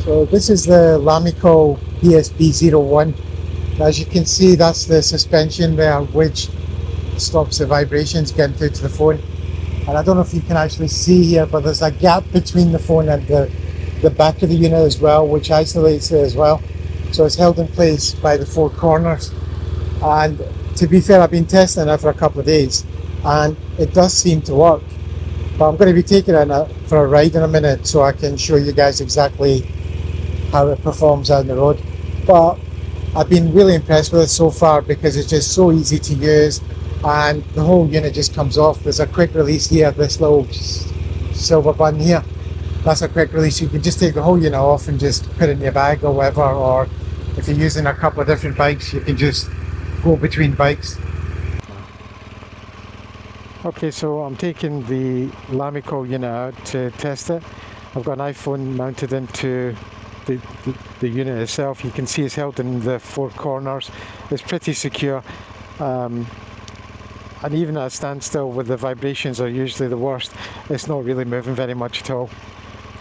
So this is the Lamicall BSB01. As you can see, that's the suspension there, which stops the vibrations getting through to the phone. And I don't know if you can actually see here, but there's a gap between the phone and the back of the unit as well, which isolates it as well. So it's held in place by the four corners. And to be fair, I've been testing it for a couple of days and it does seem to work. But I'm going to be taking it for a ride in a minute so I can show you guys exactly how it performs out on the road. But I've been really impressed with it so far because it's just so easy to use and the whole unit just comes off. There's a quick release here, this little silver button here. That's a quick release. You can just take the whole unit off and just put it in your bag or whatever, or if you're using a couple of different bikes, you can just go between bikes. Okay, so I'm taking the Lamicall unit out to test it. I've got an iPhone mounted into the unit itself. You can see it's held in the four corners. It's pretty secure, and even at a standstill, where the vibrations are usually the worst, it's not really moving very much at all.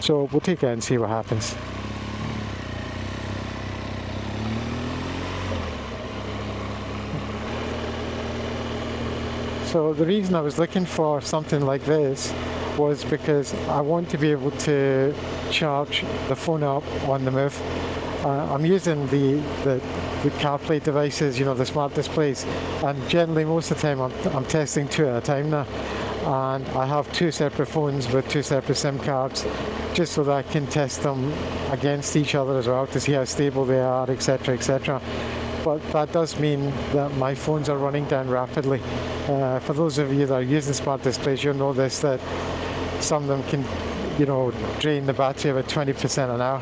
So we'll take it and see what happens. So the reason I was looking for something like this was because I want to be able to charge the phone up on the move. I'm using the CarPlay devices, you know, the smart displays, and generally most of the time I'm testing two at a time now, and I have two separate phones with two separate SIM cards just so that I can test them against each other as well to see how stable they are, etc, etc. But that does mean that my phones are running down rapidly. For those of you that are using smart displays, you'll know this, that some of them can, you know, drain the battery about 20% an hour.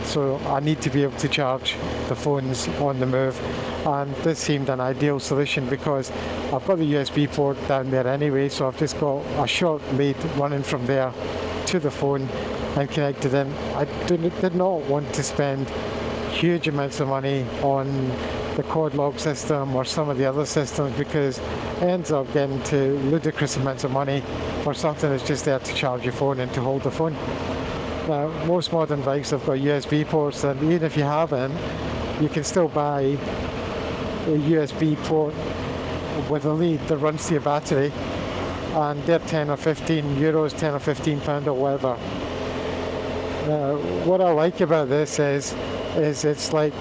So I need to be able to charge the phones on the move, and this seemed an ideal solution because I've got the USB port down there anyway, so I've just got a short lead running from there to the phone and connected in. I did not want to spend huge amounts of money on the cord lock system or some of the other systems because it ends up getting to ludicrous amounts of money for something that's just there to charge your phone and to hold the phone. Now, most modern bikes have got USB ports, and even if you haven't, you can still buy a USB port with a lead that runs to your battery, and they're 10 or 15 euros, 10 or 15 pound or whatever. Now, what I like about this is it's like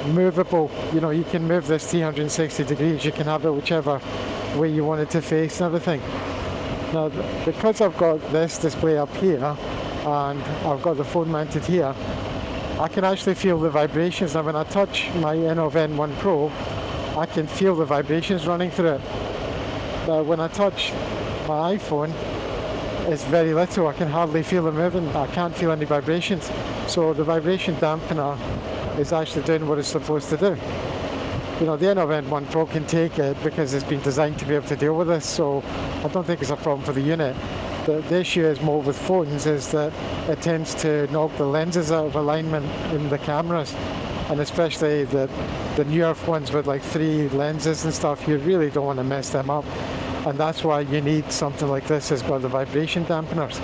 movable. You know, you can move this 360 degrees. You can have it whichever way you want it to face and everything. Now, because I've got this display up here and I've got the phone mounted here, I can actually feel the vibrations. Now, when I touch my N1 Pro, I can feel the vibrations running through it. Now, when I touch my iPhone, it's very little. I can hardly feel it moving. I can't feel any vibrations. So the vibration dampener is actually doing what it's supposed to do. You know, the N1 Pro can take it because it's been designed to be able to deal with this, so I don't think it's a problem for the unit. The issue is more with phones is that it tends to knock the lenses out of alignment in the cameras, and especially the newer ones with like 3 lenses and stuff, you really don't want to mess them up. And that's why you need something like this that's got the vibration dampeners.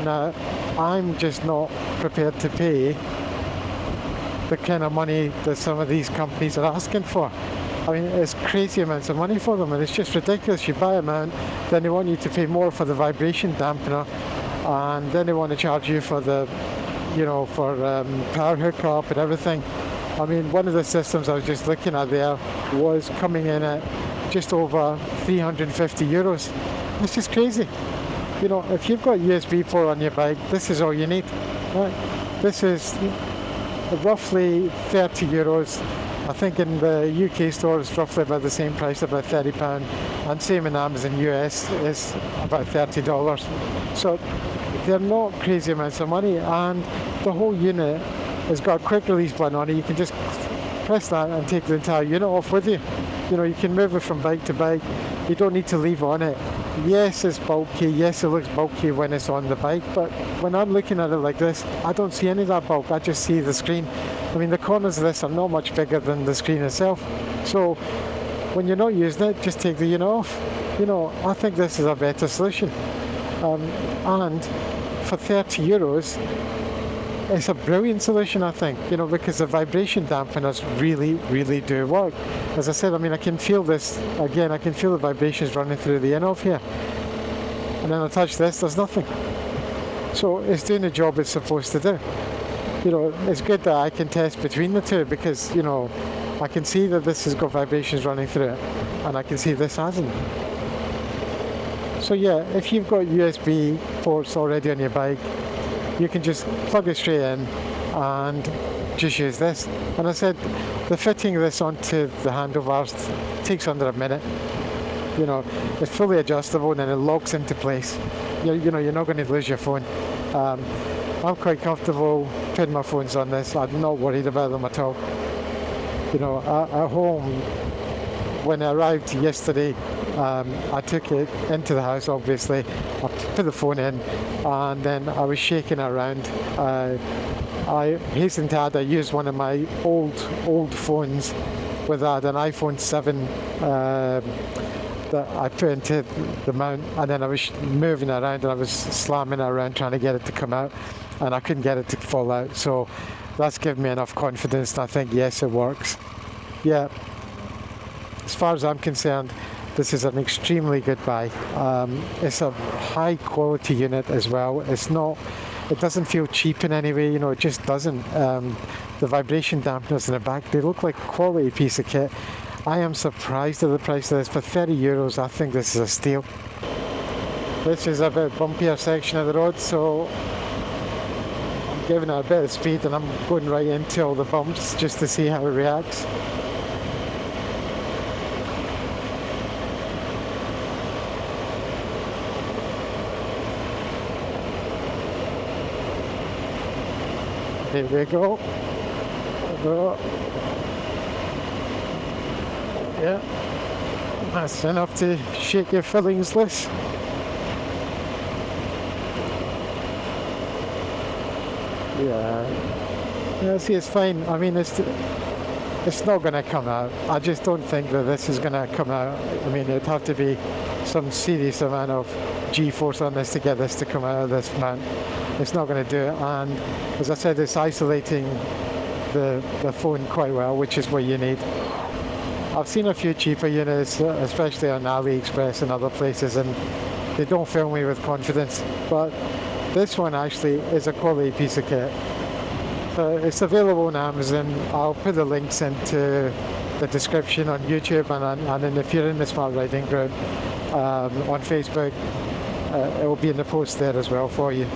Now, I'm just not prepared to pay the kind of money that some of these companies are asking for. I mean, it's crazy amounts of money for them, and it's just ridiculous. You buy them out, then they want you to pay more for the vibration dampener, and then they want to charge you for the, you know, for power hookup and everything. I mean, one of the systems I was just looking at there was coming in at just over 350 euros. It's just crazy. You know, if you've got USB port on your bike, this is all you need. Right? This is roughly 30 euros. I think in the UK store it's roughly about the same price, about £30, and same in Amazon US is about $30. So they're not crazy amounts of money, and the whole unit has got a quick release button on it. You can just press that and take the entire unit off with you. You know, you can move it from bike to bike. You don't need to leave on it. Yes, it's bulky. Yes, it looks bulky when it's on the bike, but when I'm looking at it like this, I don't see any of that bulk. I just see the screen. I mean, the corners of this are not much bigger than the screen itself. So when you're not using it, just take the unit off. You know, I think this is a better solution. And for 30 euros, it's a brilliant solution, I think, because the vibration dampeners really do work. As I said, I mean, I can feel this, again, I can feel the vibrations running through the in-off here. And then I touch this, there's nothing. So it's doing the job it's supposed to do. It's good that I can test between the two because, I can see that this has got vibrations running through it, and I can see this hasn't. So yeah, if you've got USB ports already on your bike, you can just plug it straight in and just use this. And I said, the fitting this onto the handlebars takes under a minute. It's fully adjustable and then it locks into place. You're not going to lose your phone. I'm quite comfortable putting my phones on this. I'm not worried about them at all. At home, when I arrived yesterday, I took it into the house, obviously. I put the phone in and then I was shaking around. I hastened to add, I used one of my old phones with that, an iPhone 7 that I put into the mount, and then I was moving around and I was slamming it around trying to get it to come out, and I couldn't get it to fall out. So that's given me enough confidence and I think, yes, it works. Yeah, as far as I'm concerned, this is an extremely good buy. It's a high quality unit as well. It doesn't feel cheap in any way, it just doesn't. The vibration dampeners in the back, they look like a quality piece of kit. I am surprised at the price of this. For €30, I think this is a steal. This is a bit bumpier section of the road, so I'm giving it a bit of speed and I'm going right into all the bumps just to see how it reacts. Here we go. Yeah, that's enough to shake your fillings loose. Yeah, see, it's fine. I mean, it's not going to come out. I just don't think that this is going to come out. I mean, it'd have to be some serious amount of G-force on this to get this to come out of this mount. It's not going to do it, and as I said, it's isolating the phone quite well, which is what you need. I've seen a few cheaper units, especially on AliExpress and other places, and they don't fill me with confidence, but this one actually is a quality piece of kit. So it's available on Amazon. I'll put the links into the description on YouTube, and if you're in the Smart Riding group on Facebook, it will be in the post there as well for you.